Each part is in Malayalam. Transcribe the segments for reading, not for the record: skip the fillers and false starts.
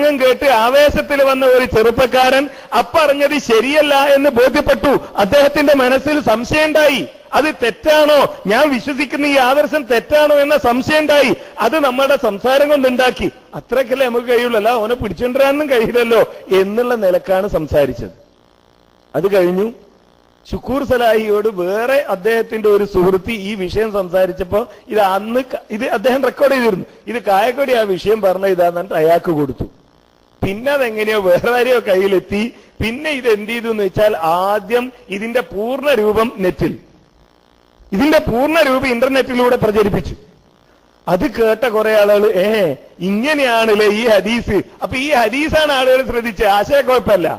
പ്രസംഗം കേട്ട് ആവേശത്തിൽ വന്ന ഒരു ചെറുപ്പക്കാരൻ അപ്പറഞ്ഞത് ശരിയല്ല എന്ന് ബോധ്യപ്പെട്ടു. അദ്ദേഹത്തിന്റെ മനസ്സിൽ സംശയമുണ്ടായി, അത് തെറ്റാണോ, ഞാൻ വിശ്വസിക്കുന്ന ഈ ആദർശം തെറ്റാണോ എന്ന സംശയമുണ്ടായി. അത് നമ്മുടെ സംസാരം കൊണ്ടുണ്ടാക്കി. അത്രക്കല്ലേ നമുക്ക് കഴിയുള്ളൂ, അവനെ പിടിച്ചുകൊണ്ടിരാനും കഴിയില്ലല്ലോ എന്നുള്ള നിലക്കാണ് സംസാരിച്ചത്. അത് കഴിഞ്ഞു. ഷുക്കൂർ സലാഹിയോട് വേറെ അദ്ദേഹത്തിന്റെ ഒരു സുഹൃത്തി ഈ വിഷയം സംസാരിച്ചപ്പോ ഇത് അദ്ദേഹം റെക്കോർഡ് ചെയ്തിരുന്നു. ഇത് കായക്കൊടി ആ വിഷയം പറഞ്ഞ ഇതാന്നിട്ട് അയാൾക്ക് കൊടുത്തു. പിന്നെ അതെങ്ങനെയോ വേറെ ആരെയോ കയ്യിലെത്തി. പിന്നെ ഇത് എന്ത് ചെയ്തു എന്ന് വെച്ചാൽ ആദ്യം ഇതിന്റെ പൂർണ്ണ രൂപം ഇന്റർനെറ്റിലൂടെ പ്രചരിപ്പിച്ചു. അത് കേട്ട കുറെ ആളുകൾ ഇങ്ങനെയാണല്ലേ ഈ ഹദീസ്, അപ്പൊ ഈ ഹദീസാണ് ആളുകൾ ശ്രദ്ധിച്ചത്, ആശയക്കുഴപ്പമല്ല.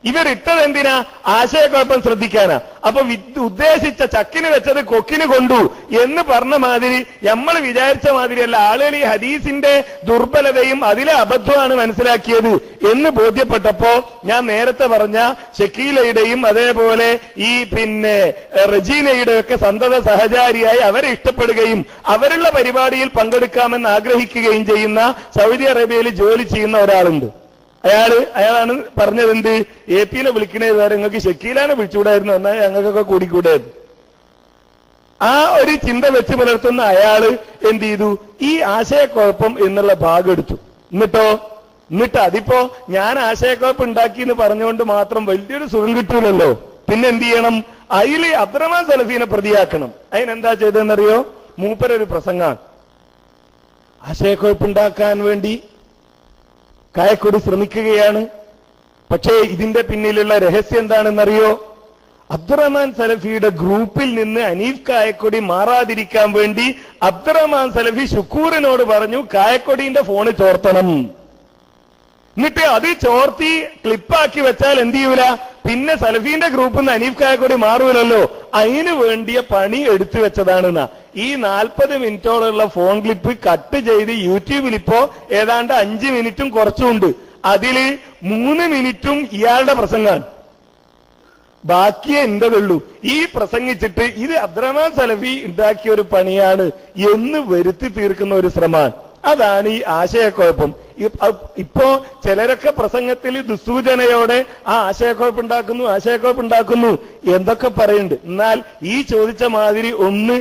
ഇവരിട്ടത് എന്തിനാ? ആശയക്കുഴപ്പം ശ്രദ്ധിക്കാനാ. അപ്പൊ ഉദ്ദേശിച്ച ചക്കിന് വെച്ചത് കൊക്കിന് കൊണ്ടു എന്ന് പറഞ്ഞ മാതിരി നമ്മൾ വിചാരിച്ച മാതിരിയല്ല. ആളുകൾ ഈ ഹദീസിന്റെ ദുർബലതയും അതിലെ അബദ്ധമാണ് മനസ്സിലാക്കിയത് എന്ന് ബോധ്യപ്പെട്ടപ്പോ ഞാൻ നേരത്തെ പറഞ്ഞ ഷക്കീലയുടെയും അതേപോലെ ഈ റജീനയുടെ ഒക്കെ സന്തത സഹചാരിയായി അവരെ ഇഷ്ടപ്പെടുകയും അവരുള്ള പരിപാടിയിൽ പങ്കെടുക്കാമെന്ന് ആഗ്രഹിക്കുകയും ചെയ്യുന്ന സൗദി അറേബ്യയിൽ ജോലി ചെയ്യുന്ന ഒരാളുണ്ട്. അയാളാണ് പറഞ്ഞത് എന്ത്, AP വിളിക്കണേ വേറെ നിങ്ങൾക്ക് ഷക്കീലാനെ വിളിച്ചുകൂടായിരുന്നു, എന്നാൽ ഞങ്ങൾക്കൊക്കെ കൂടിക്കൂടായിരുന്നു. ആ ഒരു ചിന്ത വെച്ച് പുലർത്തുന്ന അയാള് എന്ത് ചെയ്തു, ഈ ആശയക്കുഴപ്പം എന്നുള്ള ഭാഗം എടുത്തു. എന്നിട്ട് അതിപ്പോ ഞാൻ ആശയക്കുഴപ്പം ഉണ്ടാക്കി എന്ന് പറഞ്ഞുകൊണ്ട് മാത്രം വലിയൊരു സുഖം കിട്ടൂലല്ലോ. പിന്നെ എന്ത് ചെയ്യണം, അതിൽ അബ്ദുറഹ്മാൻ സലഫീനെ പ്രതിയാക്കണം. അതിനെന്താ ചെയ്തതെന്നറിയോ? മൂപ്പരൊരു പ്രസംഗമാണ്. ആശയക്കുഴപ്പുണ്ടാക്കാൻ വേണ്ടി കായക്കൊടി ശ്രമിക്കുകയാണ്. പക്ഷേ ഇതിന്റെ പിന്നിലുള്ള രഹസ്യം എന്താണെന്നറിയോ? അബ്ദുറഹ്മാൻ സലഫിയുടെ ഗ്രൂപ്പിൽ നിന്ന് അനീഫ് കായക്കൊടി മാറാതിരിക്കാൻ വേണ്ടി അബ്ദുറഹ്മാൻ സലഫി ഷുക്കൂറിനോട് പറഞ്ഞു കായക്കൊടിന്റെ ഫോണ് ചോർത്തണം. എന്നിട്ട് അത് ചോർത്തി ക്ലിപ്പാക്കി വെച്ചാൽ എന്ത് ചെയ്യൂല, പിന്നെ സലഫീന്റെ ഗ്രൂപ്പിൽ നിന്ന് അനീഫ് കായക്കൊടി മാറൂലല്ലോ. അതിന് വേണ്ടിയ പണി എടുത്തു വെച്ചതാണെന്നാ. ഈ 40 മിനിറ്റോളമുള്ള ഫോൺ ക്ലിപ്പ് കട്ട് ചെയ്ത് യൂട്യൂബിൽ ഇപ്പോ ഏതാണ്ട് 5 മിനിറ്റും കുറച്ചുണ്ട്. അതില് 3 മിനിറ്റും ഇയാളുടെ പ്രസംഗമാണ്, ബാക്കിയേ എന്റേതുള്ളൂ. ഈ പ്രസംഗിച്ചിട്ട് ഇത് അബ്ദുറഹ്മാൻ സലഫി ഉണ്ടാക്കിയ ഒരു പണിയാണ് എന്ന് വരുത്തി തീർക്കുന്ന ഒരു ശ്രമമാണ്. അതാണ് ഈ ആശയക്കുഴപ്പം. ഇപ്പോ ചിലരൊക്കെ പ്രസംഗത്തിൽ ദുസ്സൂചനയോടെ ആശയക്കുഴപ്പുണ്ടാക്കുന്നു എന്തൊക്കെ പറയുന്നുണ്ട്. എന്നാൽ ഈ ചോദിച്ച മാതിരി ഒന്ന്